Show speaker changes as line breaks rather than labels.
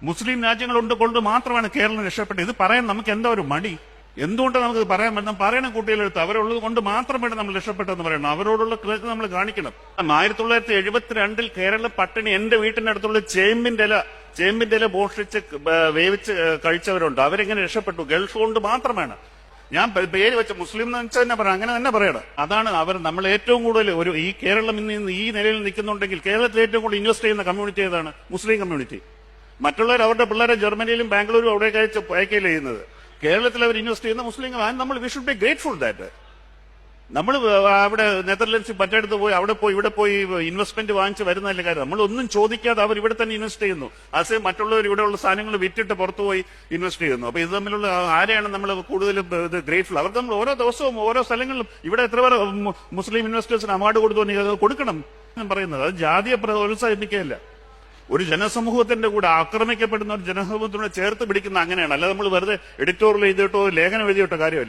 മുസ്ലിം രാജ്യങ്ങളുണ്ട് കൊണ്ട് മാത്രമാണ് കേരളം രക്ഷപ്പെട്ടത്. ഇത് പറയാൻ നമുക്ക് എന്താ ഒരു മടി? എന്തുകൊണ്ട് നമുക്ക് പറയാൻ പറ്റും? പറയണം കുട്ടികളെടുത്ത് അവരുള്ളത് കൊണ്ട് മാത്രമാണ് നമ്മൾ രക്ഷപ്പെട്ടതെന്ന് പറയണം. അവരോടുള്ള കൃതജ്ഞത നമ്മൾ കാണിക്കണം. 1972 കേരള പട്ടിണി എന്റെ വീട്ടിന്റെ അടുത്തുള്ള ചേമ്പിന്റെ ഇല മോഷ്ടിച്ച് വേവിച്ച് കഴിച്ചവരുണ്ട്. അവരെങ്ങനെ രക്ഷപ്പെട്ടു? ഗൾഫ് കൊണ്ട് മാത്രമാണ്. ഞാൻ പേര് വെച്ച മുസ്ലിം എന്ന് വെച്ചാൽ തന്നെ പറയാം, അങ്ങനെ തന്നെ പറയണം. അതാണ് നമ്മൾ ഏറ്റവും കൂടുതൽ ഈ കേരളം ഇന്ന് ഈ നിലയിൽ നിൽക്കുന്നുണ്ടെങ്കിൽ കേരളത്തിൽ ഏറ്റവും കൂടുതൽ ഇൻവെസ്റ്റ് ചെയ്യുന്ന കമ്മ്യൂണിറ്റി ഏതാണ്? Muslim community. മറ്റുള്ളവർ അവരുടെ പിള്ളേരെ ജർമ്മനിയിലും ബാംഗ്ലൂരും അവിടെയൊക്കെ അയക്കുകയല്ല ചെയ്യുന്നത്. കേരളത്തിൽ അവർ ഇൻവെസ്റ്റ് ചെയ്യുന്ന മുസ്ലിങ്ങൾ. നമ്മൾ we should be grateful that. നമ്മൾ അവിടെ നെതർലൻഡ്സിൽ മറ്റടുത്ത് പോയി ഇവിടെ പോയി ഇൻവെസ്റ്റ്മെന്റ് വാങ്ങിച്ച് വരുന്നതല്ല കാര്യം. നമ്മളൊന്നും ചോദിക്കാതെ അവർ ഇവിടെ തന്നെ ഇൻവെസ്റ്റ് ചെയ്യുന്നു. അതേ മറ്റുള്ളവർ ഇവിടെയുള്ള സാധനങ്ങൾ വിറ്റിട്ട് പുറത്തുപോയി ഇൻവെസ്റ്റ് ചെയ്യുന്നു. അപ്പൊ ഇത് തമ്മിലുള്ള ആരെയാണ് നമ്മൾ കൂടുതലും ഗ്രേറ്റ്ഫുൾ? അവർക്ക് നമ്മൾ ഓരോ ദിവസവും ഓരോ സ്ഥലങ്ങളിലും ഇവിടെ എത്ര പേർ മുസ്ലിം ഇൻവെസ്റ്റേഴ്സിന് അവാർഡ് കൊടുക്കണം പറയുന്നത്. അത് ജാതിയെ പ്രോത്സാഹിപ്പിക്കുകയല്ല. ഒരു ജനസമൂഹത്തിന്റെ കൂടെ ആക്രമിക്കപ്പെടുന്ന ഒരു ജനസമൂഹത്തിനോട് ചേർത്ത് പിടിക്കുന്ന അങ്ങനെയാണ്. അല്ല നമ്മൾ വെറുതെ എഡിറ്റോറിയൽ എഴുതിയിട്ടോ ലേഖനം എഴുതിയിട്ടോ കാര്യമല്ല.